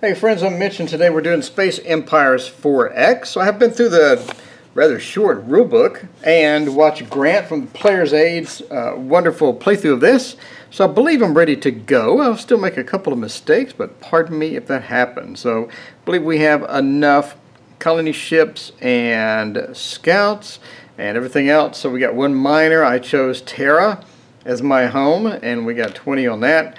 Hey friends, I'm Mitch, and today we're doing Space Empires 4X. So I have been through the rather short rulebook and watched Grant from the Player's Aid's wonderful playthrough of this. So I believe I'm ready to go. I'll still make a couple of mistakes, but pardon me if that happens. So I believe we have enough colony ships and scouts and everything else. So we got one miner. I chose Terra as my home, and we got 20 on that.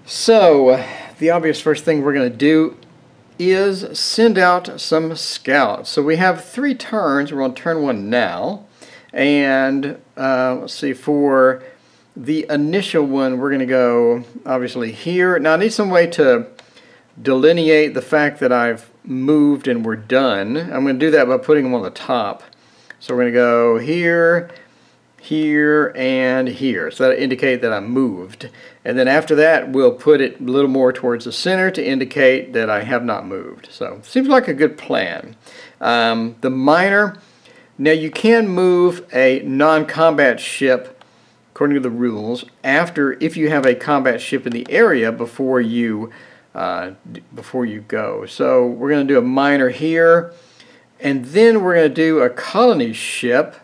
So the obvious first thing we're going to do is send out some scouts. So we have 3 turns. We're on turn 1 now. And let's see, for the initial one, we're going to go obviously here. Now I need some way to delineate the fact that I've moved and we're done. I'm going to do that by putting them on the top. So we're going to go here, here, and here. So that'll indicate that I moved. And then after that, we'll put it a little more towards the center to indicate that I have not moved. So seems like a good plan. The miner, now you can move a non-combat ship according to the rules after, if you have a combat ship in the area before you go. So we're going to do a miner here, and then we're going to do a colony ship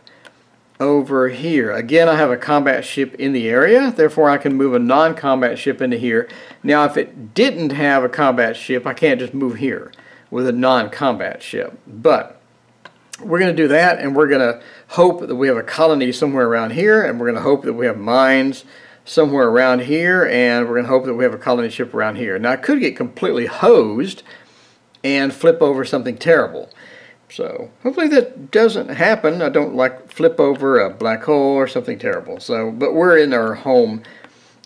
over here. Again, I have a combat ship in the area, therefore I can move a non-combat ship into here. Now if it didn't have a combat ship, I can't just move here with a non-combat ship. But we're going to do that, and we're going to hope that we have a colony somewhere around here, and we're going to hope that we have mines somewhere around here, and we're going to hope that we have a colony ship around here. Now I could get completely hosed and flip over something terrible. So hopefully that doesn't happen. I don't like flip over a black hole or something terrible. So, but we're in our home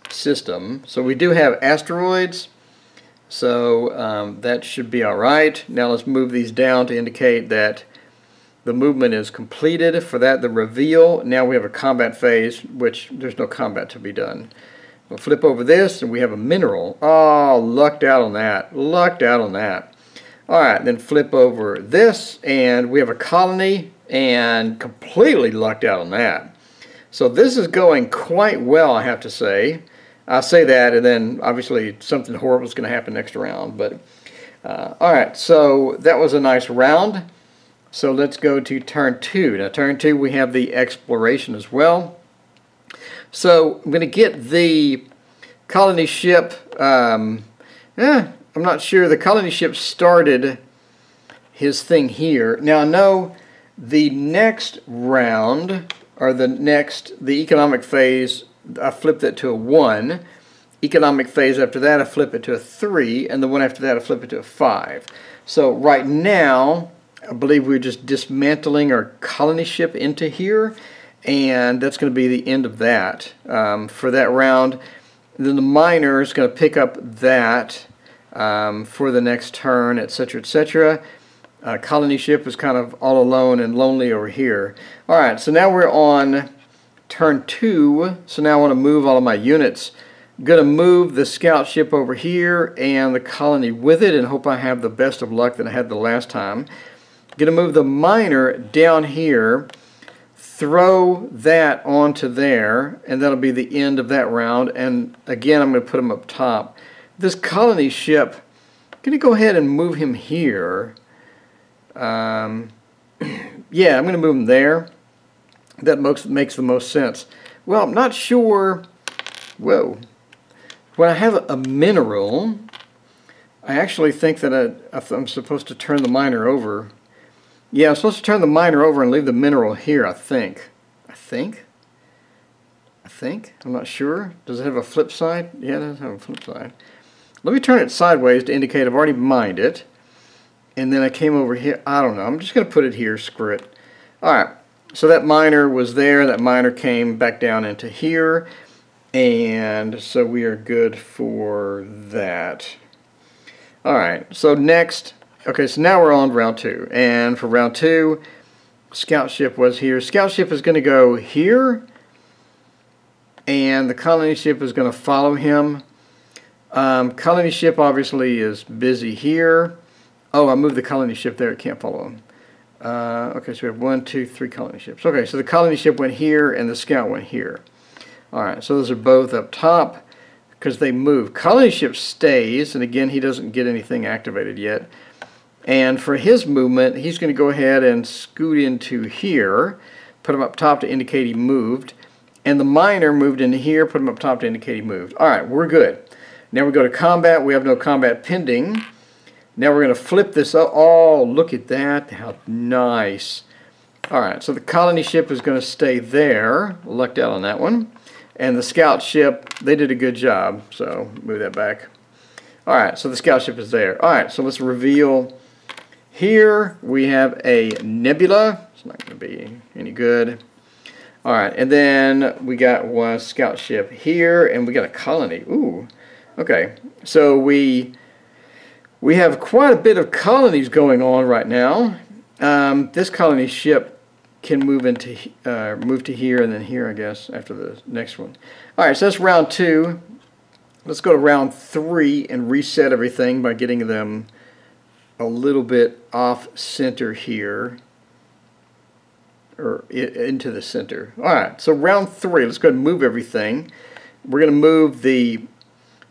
system. So we do have asteroids. So that should be all right. Now let's move these down to indicate that the movement is completed. For that, the reveal. Now we have a combat phase, which there's no combat to be done. We'll flip over this, and we have a mineral. Oh, lucked out on that. Lucked out on that. Alright, then flip over this, and we have a colony, and completely lucked out on that. So this is going quite well, I have to say. I'll say that, and then obviously something horrible is going to happen next round. But alright, so that was a nice round. So let's go to turn 2. Now turn 2 we have the exploration as well. So I'm going to get the colony ship. I'm not sure. The colony ship started his thing here. Now I know the next round, or the economic phase, I flipped it to a 1. Economic phase after that, I flip it to a 3, and the one after that, I flip it to a 5. So right now, I believe we're just dismantling our colony ship into here, and that's going to be the end of that for that round. And then the miner is going to pick up that for the next turn, etc., etc. Colony ship is kind of all alone and lonely over here. Alright, so now we're on turn 2. So now I want to move all of my units. I'm going to move the scout ship over here and the colony with it, and hope I have the best of luck that I had the last time. I'm going to move the miner down here, throw that onto there, and that'll be the end of that round. And again, I'm going to put them up top. This colony ship, I'm going to go ahead and move him here. Yeah, I'm going to move him there. That makes the most sense. Well, I'm not sure. Whoa. When I have a mineral, I actually think that I'm supposed to turn the miner over. Yeah, I'm supposed to turn the miner over and leave the mineral here, I think. I'm not sure. Does it have a flip side? Yeah, it does have a flip side. Let me turn it sideways to indicate I've already mined it. And then I came over here. I don't know. I'm just going to put it here. Screw it. Alright. So that miner was there. That miner came back down into here. And so we are good for that. Alright. So next. Okay, so now we're on round 2. And for round 2, scout ship was here. Scout ship is going to go here. And the colony ship is going to follow him. Colony ship obviously is busy here. Oh, I moved the colony ship there. It can't follow him. Okay, so we have 1, 2, 3 colony ships. Okay, so the colony ship went here and the scout went here. Alright, so those are both up top. because they move. Colony ship stays, and again, he doesn't get anything activated yet. And for his movement, he's going to go ahead and scoot into here, put him up top to indicate he moved. And the miner moved into here, put him up top to indicate he moved. All right, we're good. Now we go to combat. We have no combat pending. Now we're going to flip this up. Oh, look at that. How nice. All right, so the colony ship is going to stay there. Lucked out on that one. And the scout ship, they did a good job. So move that back. All right, so the scout ship is there. All right, so let's reveal. Here we have a nebula. It's not going to be any good. All right, and then we got one scout ship here, and we got a colony. Ooh, okay. So we have quite a bit of colonies going on right now. This colony ship can move to here and then here, I guess, after the next one. All right, so that's round 2. Let's go to round 3 and reset everything by getting them a little bit off center here, or into the center. All right, so round 3, let's go ahead and move everything. We're going to move the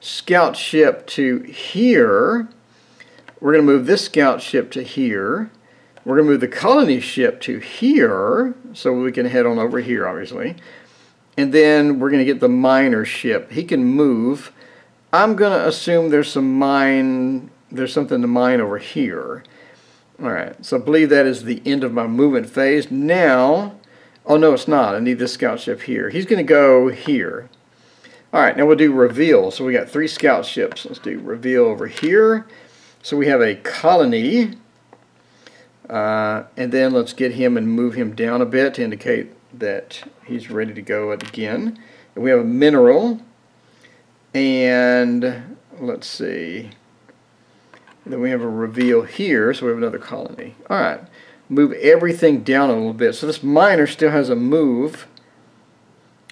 scout ship to here. We're going to move this scout ship to here. We're going to move the colony ship to here, so we can head on over here, obviously. And then we're going to get the miner ship. He can move. I'm going to assume there's something to mine over here. Alright, so I believe that is the end of my movement phase. Now, oh no, it's not. I need this scout ship here. He's going to go here. Alright, now we'll do reveal. So we got 3 scout ships. Let's do reveal over here. So we have a colony. And then let's get him and move him down a bit to indicate that he's ready to go again. And we have a mineral. And let's see. Then we have a reveal here, so we have another colony. Alright, move everything down a little bit. So this miner still has a move.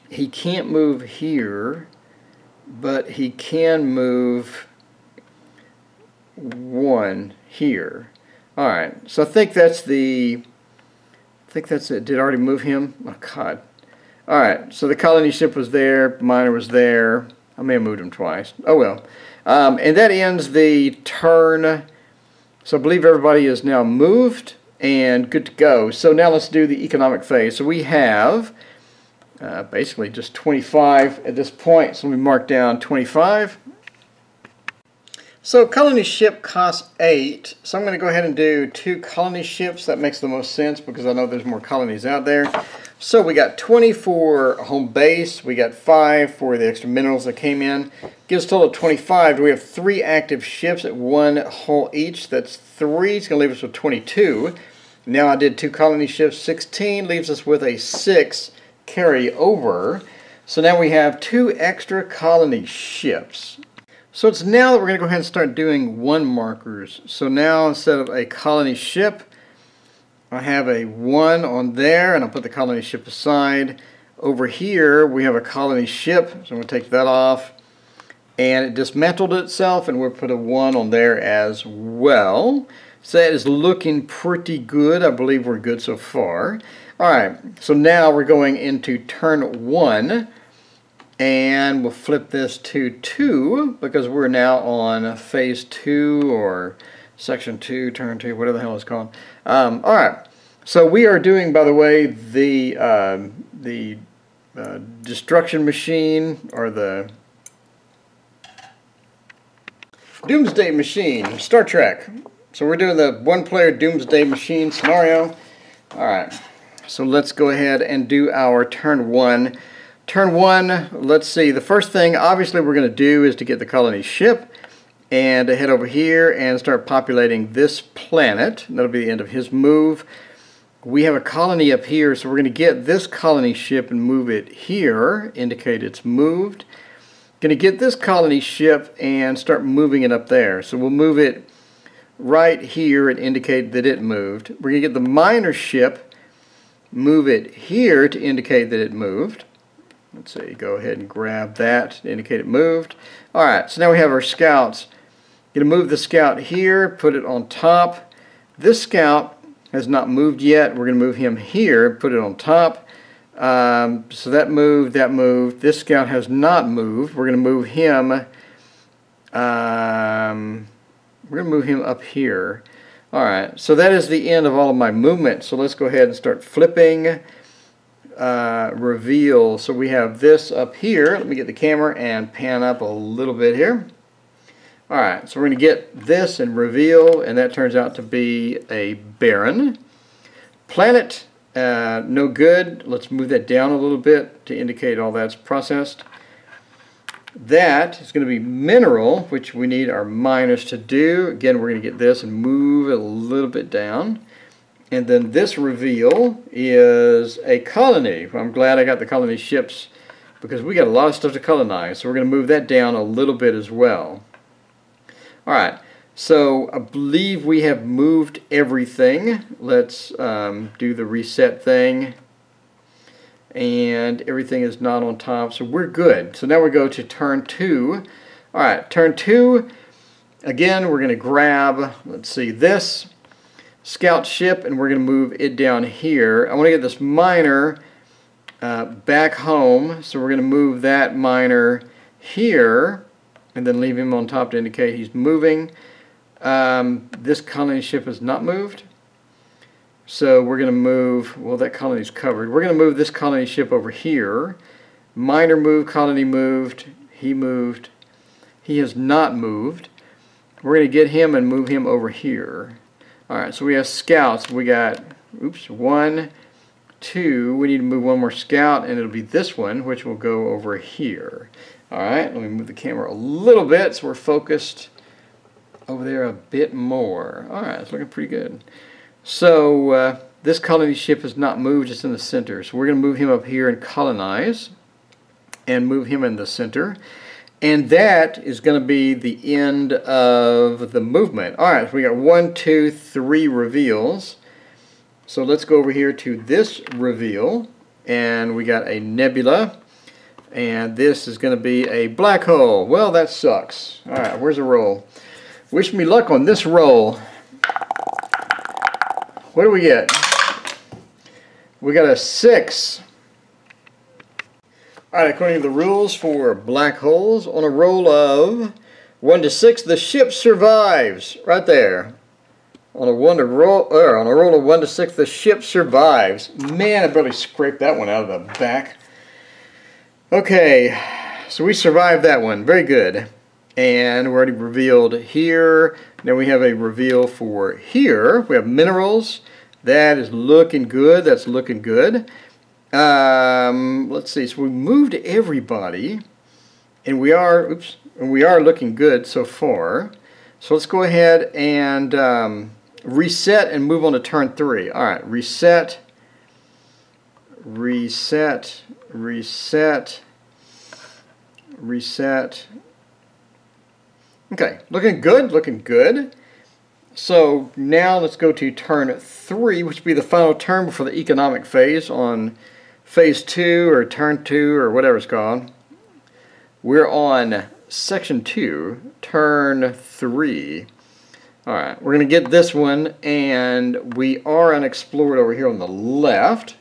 He can't move here, but he can move 1 here. Alright, so I think that's it. Did I already move him? Oh God. Alright, so the colony ship was there, miner was there. I may have moved him twice. Oh well. And that ends the turn. So I believe everybody is now moved and good to go. So now let's do the economic phase. So we have basically just 25 at this point. So let me mark down 25. So colony ship costs 8. So I'm going to go ahead and do 2 colony ships. That makes the most sense because I know there's more colonies out there. So we got 20 for home base. We got 5 for the extra minerals that came in. Gives a total of 25. We have 3 active ships at 1 hull each. That's 3. It's going to leave us with 22. Now I did 2 colony ships. 16 leaves us with a 6 carry over. So now we have 2 extra colony ships. So it's now that we're going to go ahead and start doing 1 markers. So now instead of a colony ship, I have a 1 on there, and I'll put the colony ship aside. Over here, we have a colony ship, so I'm going to take that off. And it dismantled itself, and we'll put a 1 on there as well. So that is looking pretty good. I believe we're good so far. Alright, so now we're going into turn 1. And we'll flip this to 2, because we're now on phase 2, or section 2, turn 2, whatever the hell it's called. Alright, so we are doing, by the way, the destruction machine, or the Doomsday machine, Star Trek. So we're doing the 1-player Doomsday machine scenario. Alright, so let's go ahead and do our turn 1. Turn 1, let's see, the first thing obviously we're going to do is to get the colony ship and to head over here and start populating this planet. That'll be the end of his move. We have a colony up here, so we're going to get this colony ship and move it here, indicate it's moved. Going to get this colony ship and start moving it up there. So we'll move it right here and indicate that it moved. We're going to get the miner ship, move it here to indicate that it moved. Let's see, go ahead and grab that to indicate it moved. Alright, so now we have our scouts. Going to move the scout here, put it on top. This scout has not moved yet. We're going to move him here, put it on top. So that moved, that moved. This scout has not moved. We're going to move him. We're going to move him up here. All right, so that is the end of all of my movement. So let's go ahead and start flipping. Reveal. So we have this up here. Let me get the camera and pan up a little bit here. All right, so we're going to get this and reveal, and that turns out to be a Baron. Planet, no good. Let's move that down a little bit to indicate all that's processed. That is going to be mineral, which we need our miners to do. Again, we're going to get this and move it a little bit down. And then this reveal is a colony. I'm glad I got the colony ships because we got a lot of stuff to colonize. So we're going to move that down a little bit as well. All right, so I believe we have moved everything. Let's do the reset thing. And everything is not on top, so we're good. So now we go to turn 2. All right, turn 2. Again, we're going to grab, let's see, this scout ship, and we're going to move it down here. I want to get this miner back home, so we're going to move that miner here and then leave him on top to indicate he's moving. This colony ship is not moved, so we're going to move, well, that colony's covered. We're going to move this colony ship over here. Miner moved, colony moved, he moved. He has not moved. We're going to get him and move him over here. Alright, so we have scouts. We got, oops, 1, 2. We need to move one more scout, and it'll be this one, which will go over here. Alright, let me move the camera a little bit so we're focused over there a bit more. Alright, it's looking pretty good. So, this colony ship is not moved, it's in the center. So we're going to move him up here and colonize, and move him in the center. And that is going to be the end of the movement. Alright, so we got 1, 2, 3 reveals. So let's go over here to this reveal. And we got a nebula. And this is going to be a black hole. Well, that sucks. Alright, where's the roll? Wish me luck on this roll. What do we get? We got a 6. Alright, according to the rules for black holes, on a roll of 1 to 6, the ship survives. Right there. On a roll of 1 to 6, the ship survives. Man, I barely scraped that one out of the back. Okay, so we survived that one. Very good. And we already revealed here. Now we have a reveal for here. We have minerals. That is looking good. That's looking good. Let's see. So we moved everybody, and we are looking good so far. So let's go ahead and reset and move on to turn 3. All right, reset, reset, reset, reset. Okay, looking good, looking good. So now let's go to turn 3, which will be the final turn before the economic phase on phase 2 or turn 2 or whatever it's called. We're on section 2, turn 3. Alright, we're going to get this one, and we are unexplored over here on the left.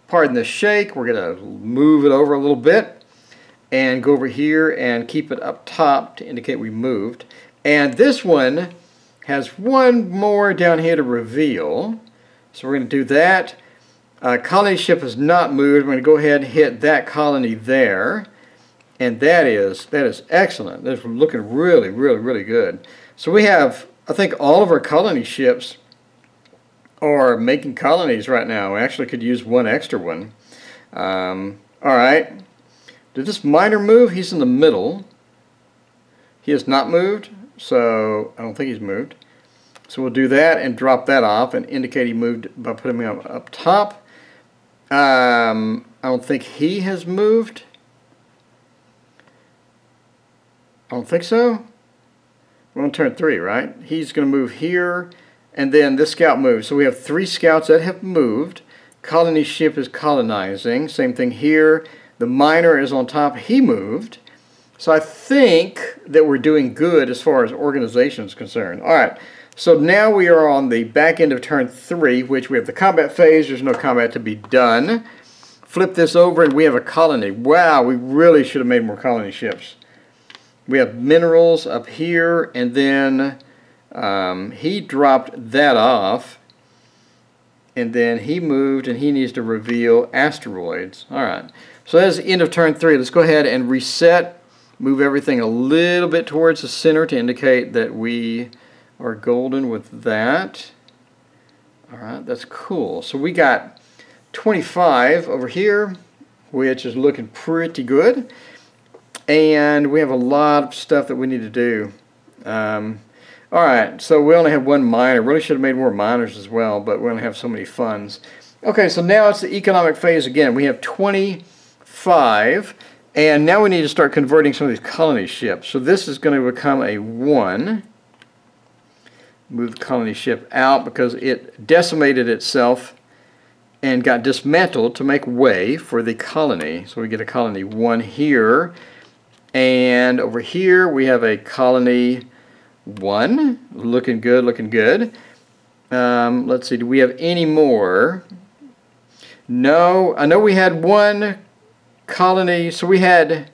Pardon the shake, we're going to move it over a little bit and go over here and keep it up top to indicate we moved. And this one has one more down here to reveal. So we're going to do that. Colony ship is not moved. We're going to go ahead and hit that colony there. And that is excellent. That's looking really, really, really good. So we have, I think, all of our colony ships are making colonies right now. We actually could use one extra one. Alright. Did this miner move? He's in the middle. He has not moved, so I don't think he's moved. So we'll do that and drop that off and indicate he moved by putting him up top. I don't think he has moved. I don't think so. We're on turn 3, right? He's going to move here, and then this scout moves. So we have 3 scouts that have moved. Colony ship is colonizing. Same thing here. The miner is on top. He moved. So I think that we're doing good as far as organization is concerned. All right. So now we are on the back end of turn 3, which we have the combat phase. There's no combat to be done. flip this over and we have a colony. Wow, we really should have made more colony ships. We have minerals up here, and then he dropped that off, and then he moved, and he needs to reveal asteroids. All right, so that's the end of turn 3. Let's go ahead and reset, move everything a little bit towards the center to indicate that we are golden with that. All right, that's cool. So we got 25 over here, which is looking pretty good. And we have a lot of stuff that we need to do. Alright, so we only have one miner. Really should have made more miners as well, but we only have so many funds. Okay, so now it's the economic phase again. We have 25, and now we need to start converting some of these colony ships. So this is going to become a 1. Move the colony ship out because it decimated itself and got dismantled to make way for the colony. So we get a colony 1 here. And over here we have a colony 1. Looking good, looking good. Let's see, do we have any more? No, I know we had one colony. So we had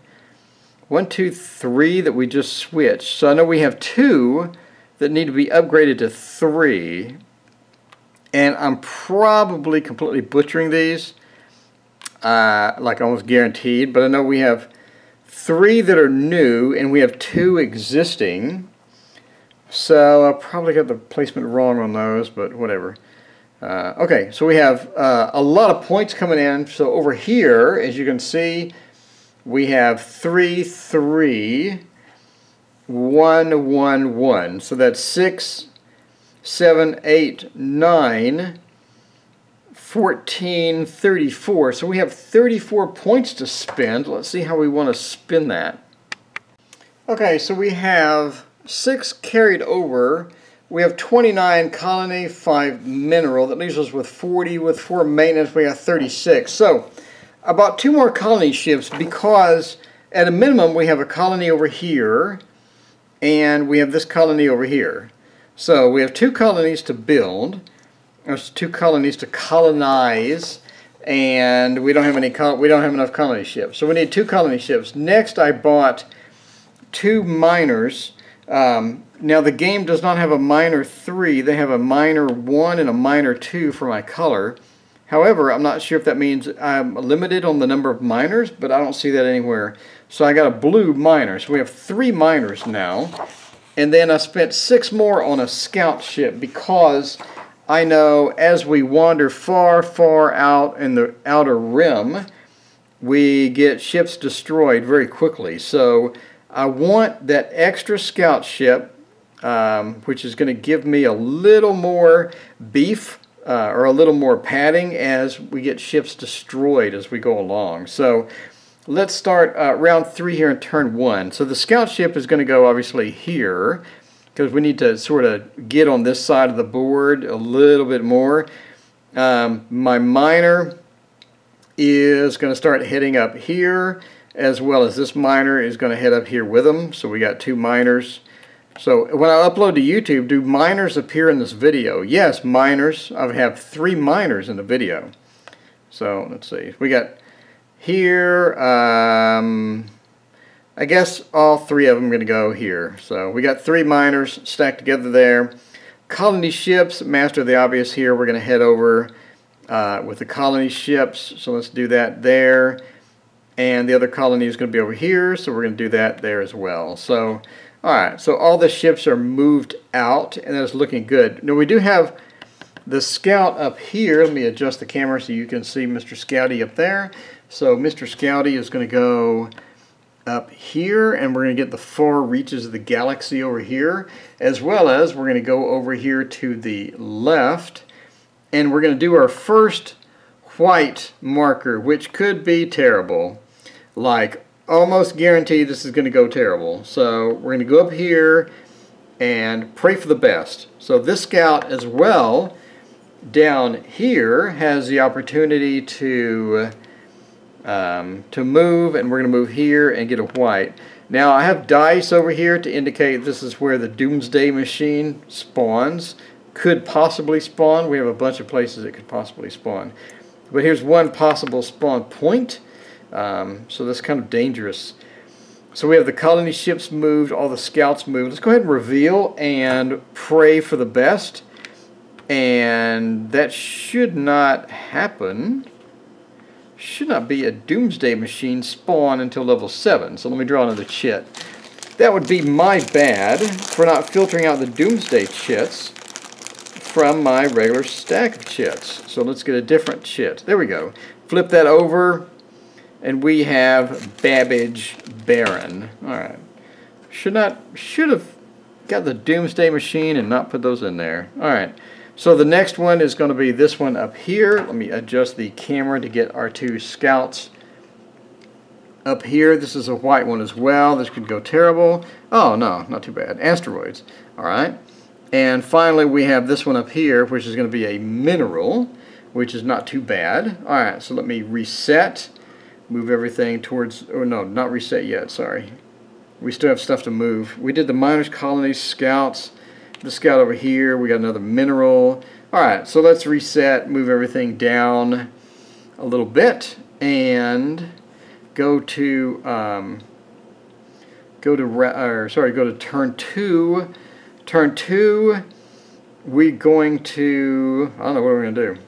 1, 2, 3 that we just switched. So I know we have 2 that need to be upgraded to 3. And I'm probably completely butchering these, like almost guaranteed. But I know we have 3 that are new, and we have 2 existing. So I probably got the placement wrong on those, but whatever. Okay, so we have a lot of points coming in. So over here, as you can see, we have 3, 3, 1, 1, 1. So that's 6, 7, 8, 9, 14, 34. So we have 34 points to spend. Let's see how we want to spend that. Okay, so we have 6 carried over. We have 29 colony, 5 mineral. That leaves us with 40. With 4 maintenance, we have 36. So I bought 2 more colony ships because at a minimum we have a colony over here and we have this colony over here. So we have 2 colonies to build. There's 2 colonies to colonize, and we don't have enough colony ships. So we need 2 colony ships. Next, I bought 2 miners. Now the game does not have a miner 3. They have a miner 1 and a miner 2 for my color. However, I'm not sure if that means I'm limited on the number of miners, but I don't see that anywhere. So I got a blue miner. So we have 3 miners now. And then I spent 6 more on a scout ship because I know as we wander far, far out in the outer rim, we get ships destroyed very quickly. So I want that extra scout ship, which is going to give me a little more beef or a little more padding as we get ships destroyed as we go along. So let's start round 3 here in turn 1. So the scout ship is going to go obviously here, because we need to sort of get on this side of the board a little bit more. My miner is going to start heading up here, as well as this miner is going to head up here with them. So we got 2 miners. So when I upload to YouTube, do miners appear in this video? Yes, miners. I have 3 miners in the video. So let's see. We got here, I guess all 3 of them are going to go here. So we got 3 miners stacked together there. Colony ships, master of the obvious here. We're going to head over with the colony ships. So let's do that there. And the other colony is going to be over here. So we're going to do that there as well. So, alright. So all the ships are moved out, and that's looking good. Now we do have the scout up here. Let me adjust the camera so you can see Mr. Scouty up there. So Mr. Scouty is going to go up here, and we're going to get the far reaches of the galaxy over here, as well as we're going to go over here to the left, and we're going to do our first white marker, which could be terrible. Like, almost guaranteed this is going to go terrible. So we're going to go up here and pray for the best. So this scout as well down here has the opportunity to move, and we're going to move here and get a white. Now I have dice over here to indicate this is where the Doomsday machine spawns. Could possibly spawn. We have a bunch of places it could possibly spawn. But here's one possible spawn point. So that's kind of dangerous. So we have the colony ships moved, all the scouts moved. Let's go ahead and reveal and pray for the best. And that should not happen. Should not be a Doomsday machine spawn until level 7. So let me draw another chit. That would be my bad for not filtering out the Doomsday chits from my regular stack of chits. So let's get a different chit. There we go. Flip that over. And we have Babbage Baron. Alright. Should have got the Doomsday machine and not put those in there. Alright. So the next one is going to be this one up here. Let me adjust the camera to get our two scouts up here. This is a white one as well. This could go terrible. Oh no, not too bad. Asteroids. Alright. And finally we have this one up here, which is going to be a mineral, which is not too bad. Alright, so let me reset. Move everything towards, oh no, not reset yet, sorry. We still have stuff to move. We did the miners, colonies, scouts, the scout over here, we got another mineral. Alright, so let's reset, move everything down a little bit, and go to turn 2. Turn 2, we're going to, I don't know what we're going to do.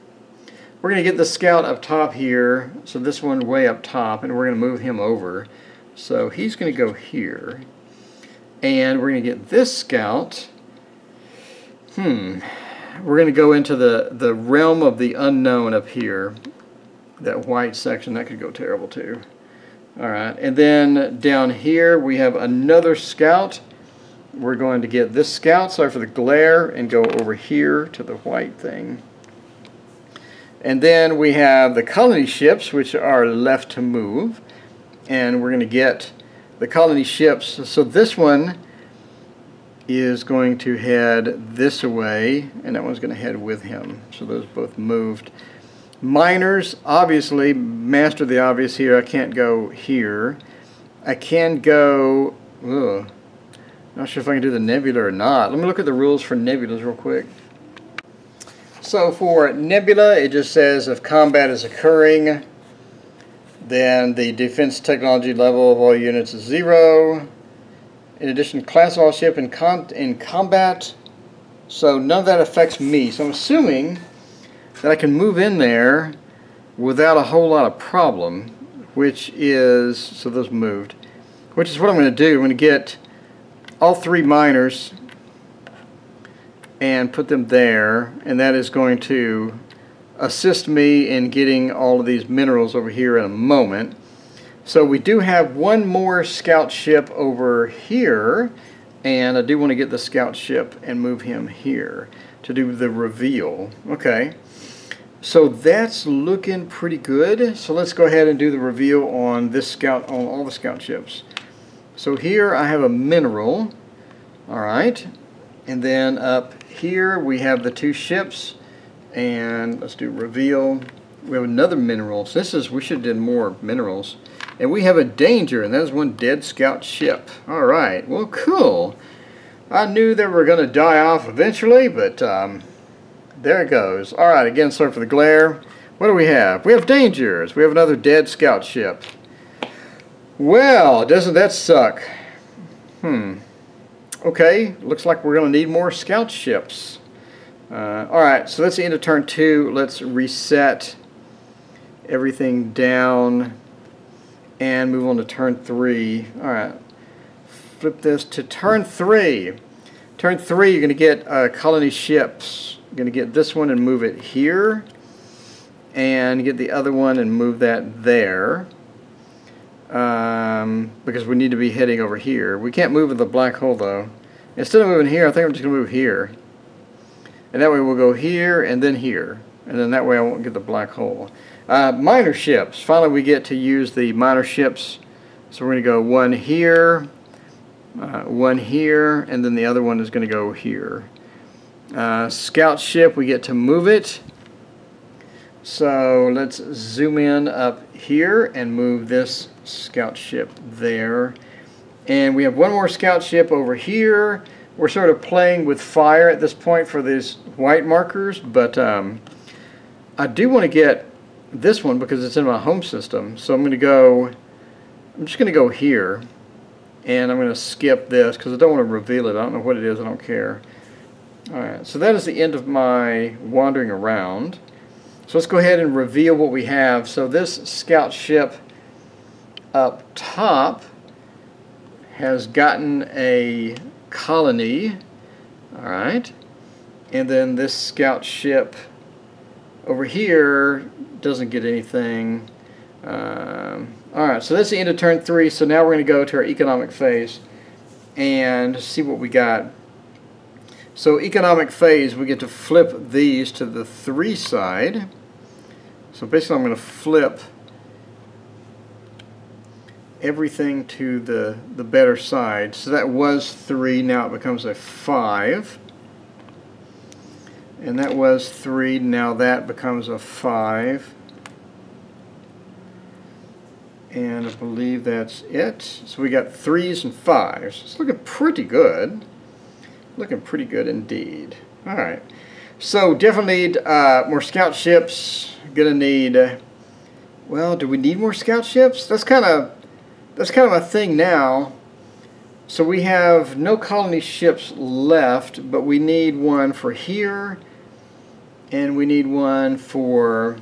We're going to get the scout up top here, so this one way up top, and we're going to move him over. So he's going to go here. And we're going to get this scout. We're going to go into the realm of the unknown up here. That white section, that could go terrible too. Alright, and then down here we have another scout. We're going to get this scout, sorry for the glare, and go over here to the white thing. And then we have the colony ships, which are left to move. And we're going to get the colony ships. So this one is going to head this way, and that one's going to head with him. So those both moved. Miners, obviously, master the obvious here. I can't go here. I can go... Ugh, not sure if I can do the nebula or not. Let me look at the rules for nebulas real quick. So for Nebula, it just says if combat is occurring, then the defense technology level of all units is 0. In addition, class all ship in combat. So none of that affects me. So I'm assuming that I can move in there without a whole lot of problem, which is, so those moved, which is what I'm going to do. I'm going to get all 3 miners and put them there, and that is going to assist me in getting all of these minerals over here in a moment. So we do have one more scout ship over here, and I do want to get the scout ship and move him here to do the reveal. Okay, so that's looking pretty good. So let's go ahead and do the reveal on this scout, on all the scout ships. So here I have a mineral. Alright, and then up here we have the 2 ships, and let's do reveal. We have another mineral. So this is, we should have did more minerals. And we have a danger, and that is one dead scout ship. Alright, well cool. I knew they were going to die off eventually, but there it goes. Alright, again, sorry for the glare. What do we have? We have dangers. We have another dead scout ship. Well, doesn't that suck? Okay, looks like we're going to need more scout ships. Alright, so that's the end of turn 2. Let's reset everything down and move on to turn 3. Alright, flip this to turn 3. Turn 3, you're going to get colony ships. You're going to get this one and move it here, and get the other one and move that there. Because we need to be heading over here. We can't move in the black hole though. Instead of moving here, I think I'm just going to move here. And that way we'll go here and then here. And then that way I won't get the black hole. Miner ships. Finally we get to use the miner ships. So we're going to go one here, and then the other one is going to go here. Scout ship, we get to move it. So let's zoom in up here and move this scout ship there. And we have one more scout ship over here. We're sort of playing with fire at this point for these white markers, but I do want to get this one because it's in my home system. So I'm just going to go here, and I'm going to skip this because I don't want to reveal it. I don't know what it is. I don't care. Alright, so that is the end of my wandering around. So let's go ahead and reveal what we have. So this scout ship up top has gotten a colony. Alright. And then this scout ship over here doesn't get anything. Alright, so that's the end of turn 3. So now we're going to go to our economic phase and see what we got. So economic phase, we get to flip these to the 3 side. So basically I'm going to flip everything to the better side. So that was 3, now it becomes a 5. And that was 3, now that becomes a 5. And I believe that's it. So we got 3s and 5s. It's looking pretty good. Looking pretty good indeed. Alright. So definitely need more scout ships. Gonna need well, do we need more scout ships? That's kind of a thing now. So we have no colony ships left, but we need one for here, and we need one for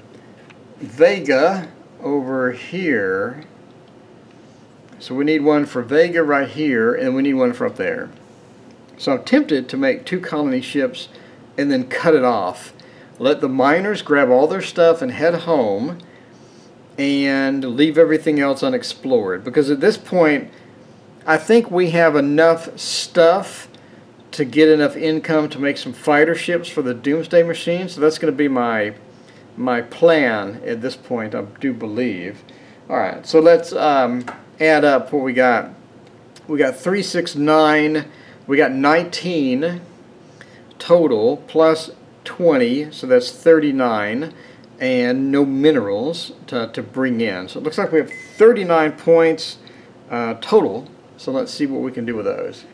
Vega over here. So we need one for Vega right here, and we need one for up there. So I'm tempted to make 2 colony ships and then cut it off. Let the miners grab all their stuff and head home and leave everything else unexplored. Because at this point, I think we have enough stuff to get enough income to make some fighter ships for the Doomsday machine. So that's going to be my plan at this point, I do believe. Alright, so let's add up what we got. We got 3, 6, 9. We got 19 total plus 20, so that's 39, and no minerals to bring in. So it looks like we have 39 points total. So let's see what we can do with those.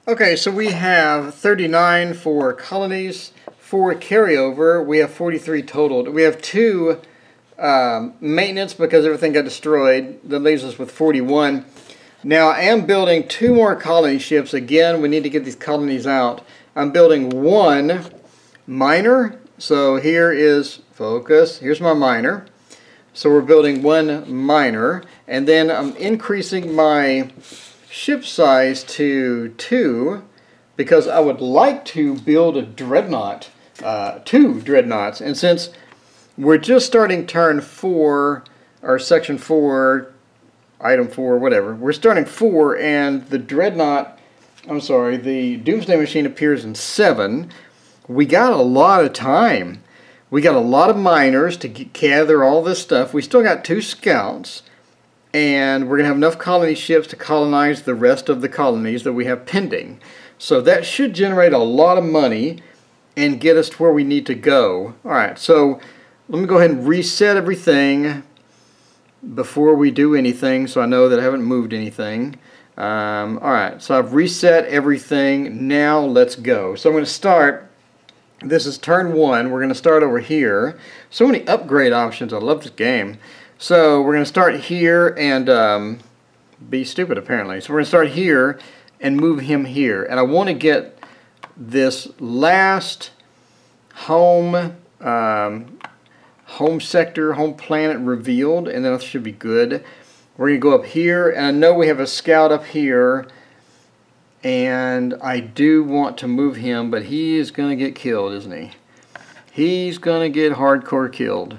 Okay, so we have 39 for colonies. For carryover, we have 43 total. We have 2 maintenance because everything got destroyed. That leaves us with 41. Now I am building 2 more colony ships. Again, we need to get these colonies out. I'm building 1 miner. So here is, focus, here's my miner. So we're building 1 miner. And then I'm increasing my ship size to 2 because I would like to build a dreadnought, 2 dreadnoughts. And since we're just starting turn 4, or section 4, item 4, whatever. We're starting 4, and the dreadnought, the Doomsday machine appears in 7. We got a lot of time. We got a lot of miners to gather all this stuff. We still got 2 scouts, and we're going to have enough colony ships to colonize the rest of the colonies that we have pending. So that should generate a lot of money and get us to where we need to go. Alright, so let me go ahead and reset everything before we do anything, so I know that I haven't moved anything. Alright, so I've reset everything. Now let's go. So I'm going to start. This is turn 1. We're going to start over here. So many upgrade options. I love this game. So we're going to start here and be stupid apparently. So we're going to start here and move him here. And I want to get this last home sector, home planet revealed, and then it should be good. We're going to go up here, and I know we have a scout up here, and I do want to move him, but he is going to get killed, isn't he? He's going to get hardcore killed.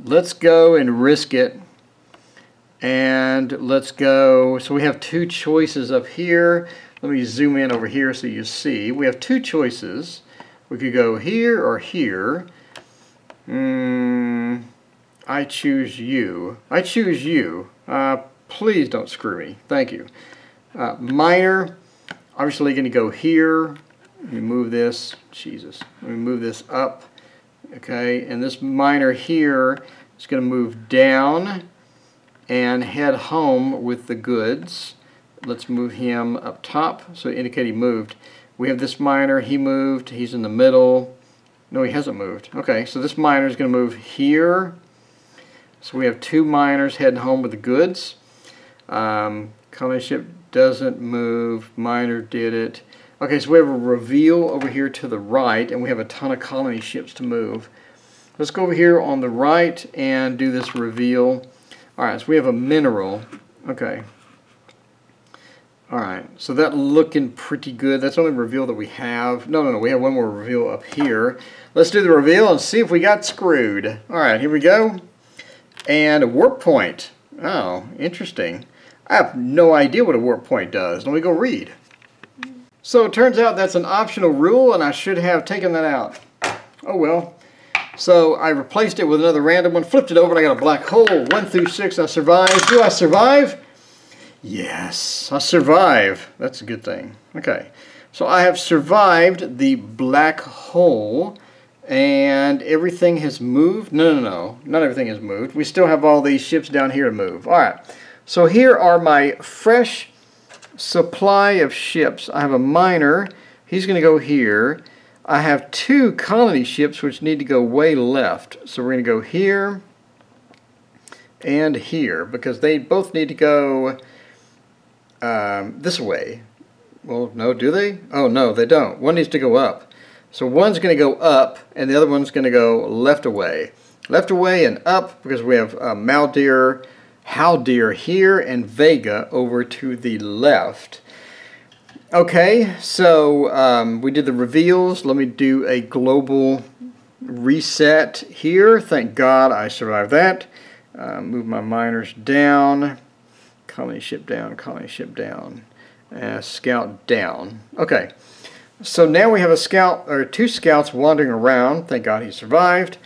Let's go and risk it, and let's go. So we have 2 choices up here. Let me zoom in over here so you see. We have 2 choices. We could go here or here. I choose you. I choose you. Please don't screw me. Thank you. Miner, obviously going to go here. Let me move this. Jesus. Let me move this up. Okay, and this miner here is going to move down and head home with the goods. Let's move him up top so indicate he moved. We have this miner. He moved. He's in the middle. No, he hasn't moved. Okay, so this miner is going to move here. So we have 2 miners heading home with the goods. Colony ship doesn't move. Miner did it. Okay, so we have a reveal over here to the right, and we have a ton of colony ships to move. Let's go over here on the right and do this reveal. Alright, so we have a mineral. Okay. Alright, so that's looking pretty good. That's the only reveal that we have. No, we have one more reveal up here. Let's do the reveal and see if we got screwed. Alright, here we go. And a warp point. Oh, interesting. I have no idea what a warp point does. Let me go read. So it turns out that's an optional rule, and I should have taken that out. Oh well. So I replaced it with another random one, flipped it over, and I got a black hole. 1 through 6, I survived. Do I survive? Yes, I survive. That's a good thing. Okay, so I have survived the black hole, and everything has moved. No, not everything has moved. We still have all these ships down here to move. All right, so here are my fresh supply of ships. I have a miner. He's going to go here. I have 2 colony ships which need to go way left. So we're going to go here and here because they both need to go this way. Well, no, do they? Oh, no, they don't. One needs to go up. So one's going to go up and the other one's going to go left away. Left away and up because we have Haldir here and Vega over to the left. Okay, so we did the reveals. Let me do a global reset here. Thank God I survived that. Move my miners down. Colony ship down, colony ship down. Scout down. Okay, so now we have a scout, or 2 scouts wandering around. Thank God he survived.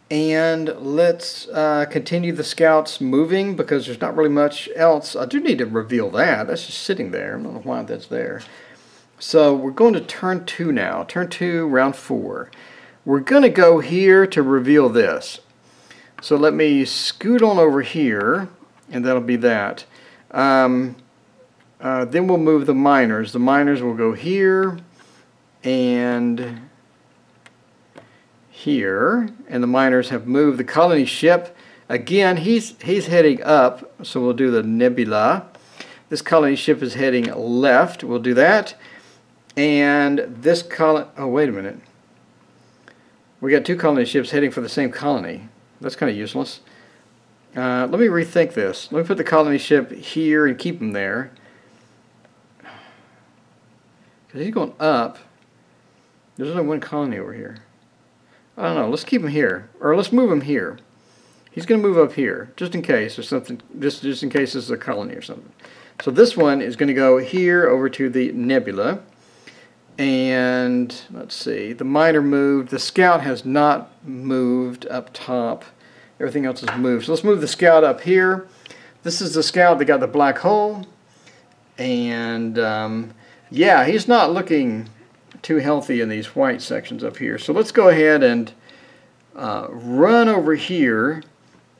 And let's continue the scouts moving because there's not really much else. I do need to reveal that. That's just sitting there. I don't know why that's there. So we're going to turn 2 now. Turn 2, round 4. We're going to go here to reveal this. So let me scoot on over here, and that'll be that. Then we'll move the miners. The miners will go here and here, and the miners have moved. The colony ship, again, he's heading up, so we'll do the nebula. This colony ship is heading left. We'll do that. And this colony, oh, wait a minute. We got 2 colony ships heading for the same colony. That's kind of useless. Let me rethink this. Let me put the colony ship here and keep him there. Because he's going up. There's only 1 colony over here. I don't know. Let's keep him here. Or let's move him here. He's going to move up here, just in case or something. Just in case this is a colony or something. So this one is going to go here over to the nebula. And let's see. The miner moved. The scout has not moved up top. Everything else has moved. So let's move the scout up here. This is the scout that got the black hole. And yeah, he's not looking too healthy in these white sections up here. So let's go ahead and run over here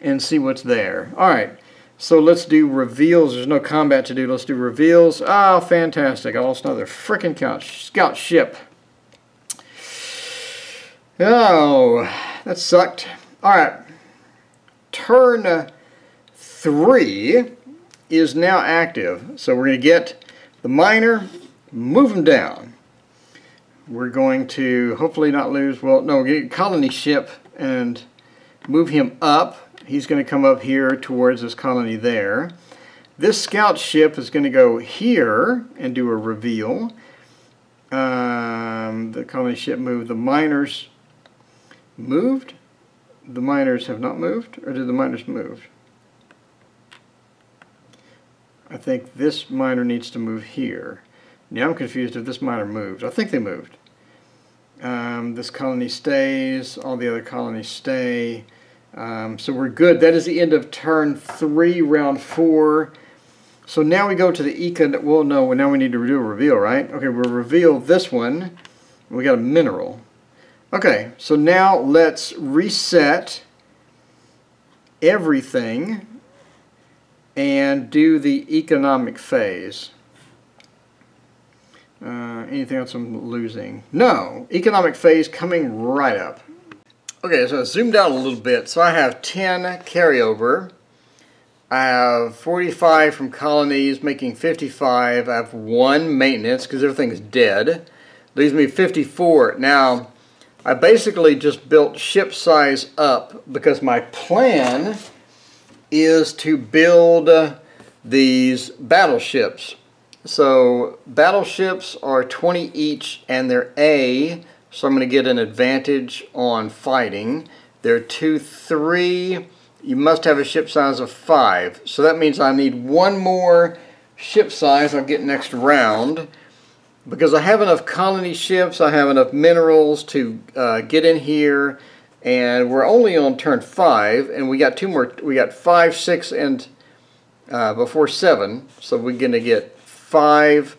and see what's there. Alright, so let's do reveals. There's no combat to do. Let's do reveals. Oh, fantastic. I lost another frickin' scout ship. Oh, that sucked. Alright, turn 3 is now active. So we're going to get the miner, move him down. We're going to hopefully not lose, well, no, we're going to get a colony ship and move him up. He's going to come up here towards this colony there. This scout ship is going to go here and do a reveal. The colony ship moved. The miners moved? The miners have not moved? Or did the miners move? I think this miner needs to move here. Now I'm confused if this miner moved. I think they moved. This colony stays. All the other colonies stay. So we're good. That is the end of turn 3, round 4. So now we go to the econ. Well, no, now we need to do a reveal, right? Okay, we'll reveal this one. We got a mineral. Okay, so now let's reset everything and do the economic phase. Anything else I'm losing? No. Economic phase coming right up. Okay, so I zoomed out a little bit. So I have 10 carryover. I have 45 from colonies, making 55. I have 1 maintenance because everything's dead. Leaves me 54. Now, I basically just built ship size up because my plan is to build these battleships. So battleships are 20 each and they're A, so I'm going to get an advantage on fighting. They're 2, 3. You must have a ship size of 5. So that means I need 1 more ship size I'll get next round. Because I have enough colony ships, I have enough minerals to get in here. And we're only on turn 5. And we got 2 more. We got 5, 6, and before 7. So we're going to get 5.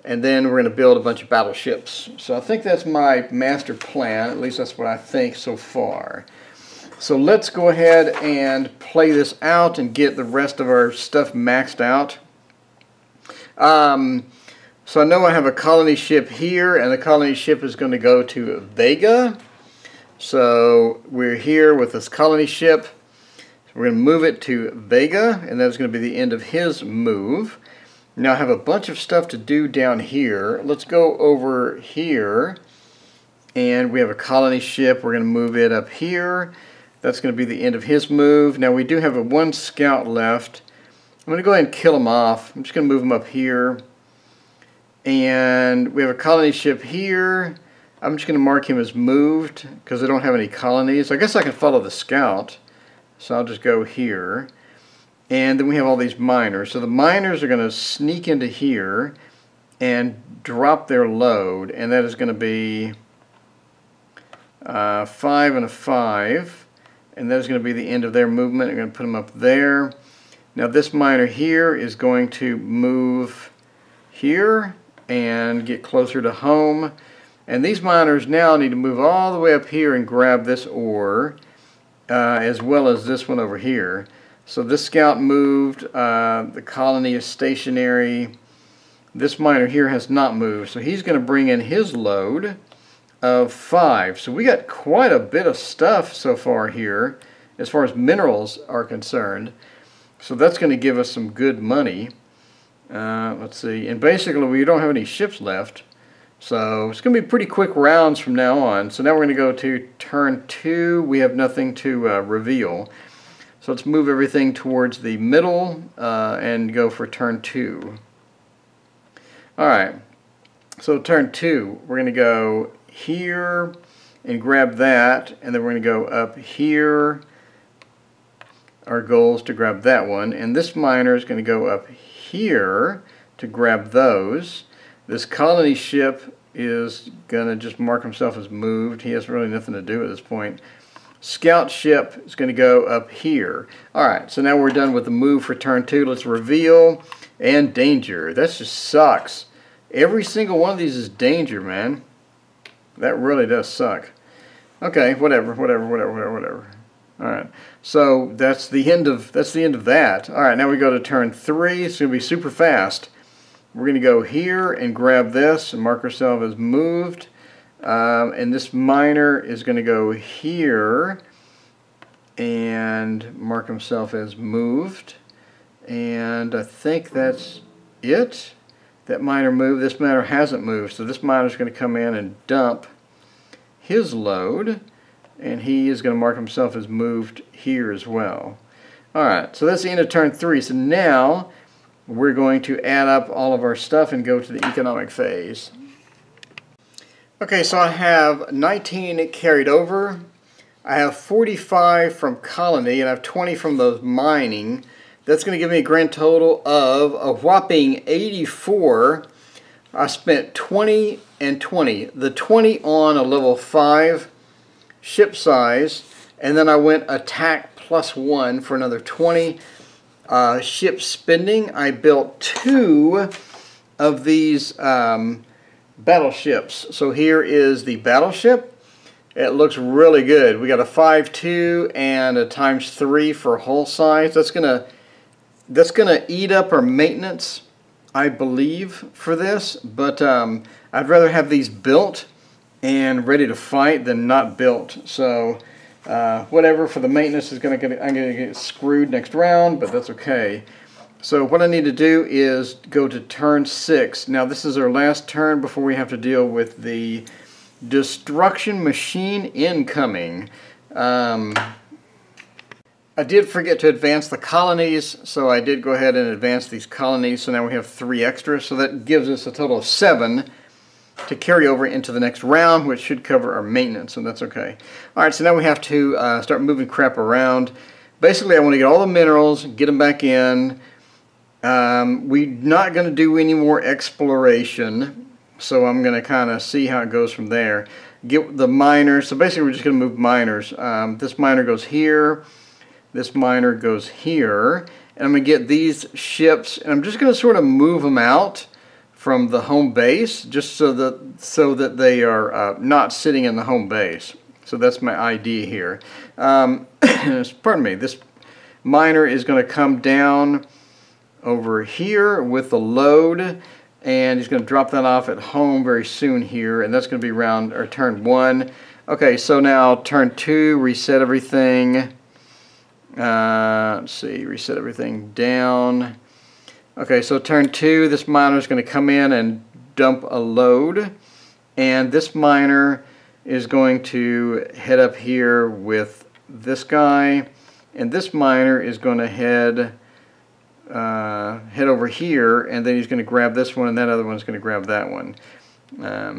And then we're going to build a bunch of battleships. So I think that's my master plan. At least that's what I think so far. So let's go ahead and play this out and get the rest of our stuff maxed out. So I know I have a colony ship here, and the colony ship is going to go to Vega. So we're here with this colony ship. So we're going to move it to Vega, and that's going to be the end of his move. Now I have a bunch of stuff to do down here. Let's go over here, and we have a colony ship. We're going to move it up here. That's going to be the end of his move. Now we do have 1 scout left. I'm going to go ahead and kill him off. I'm just going to move him up here. And we have a colony ship here. I'm just going to mark him as moved because I don't have any colonies. I guess I can follow the scout. So I'll just go here. And then we have all these miners. So the miners are going to sneak into here and drop their load. And that is going to be 5 and a 5. And that is going to be the end of their movement. I'm going to put them up there. Now this miner here is going to move here and get closer to home. And these miners now need to move all the way up here and grab this ore, as well as this one over here. So this scout moved, the colony is stationary. This miner here has not moved, so he's going to bring in his load of 5. So we got quite a bit of stuff so far here as far as minerals are concerned. So that's going to give us some good money. Let's see, and basically we don't have any ships left, so it's going to be pretty quick rounds from now on. So now we're going to go to turn 2. We have nothing to reveal, so let's move everything towards the middle and go for turn 2. Alright, so turn 2, we're going to go here and grab that, and then we're going to go up here. Our goal is to grab that one, and this miner is going to go up here to grab those. This colony ship is going to just mark himself as moved. He has really nothing to do at this point. Scout ship is going to go up here. Alright, so now we're done with the move for turn 2. Let's reveal and danger. That just sucks. Every single one of these is danger, man. That really does suck. Okay, whatever. Alright, so that's the end of that. Alright, now we go to turn 3. It's going to be super fast. We're going to go here and grab this and mark ourselves as moved. And this miner is going to go here and mark himself as moved. And I think that's it. That miner moved. This miner hasn't moved. So this miner is going to come in and dump his load. And he is going to mark himself as moved here as well. Alright, so that's the end of turn 3. So now we're going to add up all of our stuff and go to the economic phase. Okay, so I have 19 carried over. I have 45 from colony, and I have 20 from those mining. That's going to give me a grand total of a whopping 84. I spent 20 and 20. The 20 on a level 5 ship size, and then I went attack +1 for another 20 ship spending. I built 2 of these battleships. So here is the battleship. It looks really good. We got a 5.2 and a ×3 for hull size. That's gonna eat up our maintenance I believe, for this, but I'd rather have these built and ready to fight than not built. So whatever, for the maintenance is I'm gonna get screwed next round, but that's okay. So what I need to do is go to turn 6. Now this is our last turn before we have to deal with the destruction machine incoming. I did forget to advance the colonies, so I did go ahead and advance these colonies, so now we have 3 extra, so that gives us a total of 7 to carry over into the next round, which should cover our maintenance, so that's okay. Alright, so now we have to start moving crap around. Basically, I want to get all the minerals, get them back in. We're not going to do any more exploration, so I'm going to kind of see how it goes from there. Get the miners, so basically we're just going to move miners. This miner goes here. This miner goes here, and I'm going to get these ships, and I'm just going to sort of move them out from the home base, just so that they are not sitting in the home base. So that's my idea here. Pardon me. This miner is going to come down over here with the load, and he's going to drop that off at home very soon here, and that's going to be around or turn 1. Okay, so now turn 2, reset everything. Let's see, reset everything down. Okay, so turn 2, this miner is going to come in and dump a load, and this miner is going to head up here with this guy, and this miner is going to head over here, and then he's going to grab this one, and that other one's going to grab that one.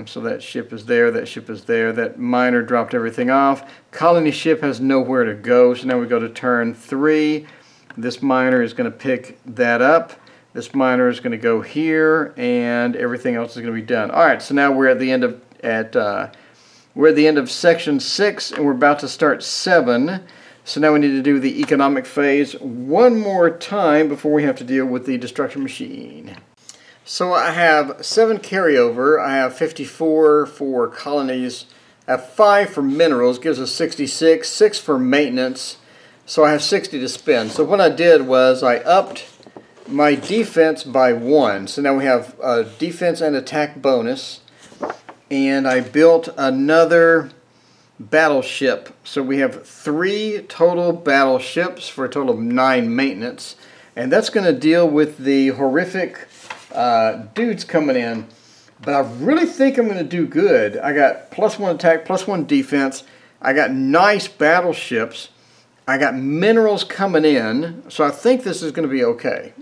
So that ship is there, that ship is there, that miner dropped everything off. Colony ship has nowhere to go, so now we go to turn 3. This miner is going to pick that up. This miner is going to go here, and everything else is going to be done. Alright, so now we're at the end of section 6, and we're about to start 7. So now we need to do the economic phase one more time before we have to deal with the destruction machine. So I have 7 carryover, I have 54 for colonies, I have 5 for minerals, gives us 66, 6 for maintenance, so I have 60 to spend. So what I did was I upped my defense by 1, so now we have a defense and attack bonus, and I built another battleship. So we have 3 total battleships for a total of 9 maintenance, and that's going to deal with the horrific dudes coming in, but I really think I'm going to do good. I got +1 attack, +1 defense. I got nice battleships. I got minerals coming in, so I think this is going to be okay.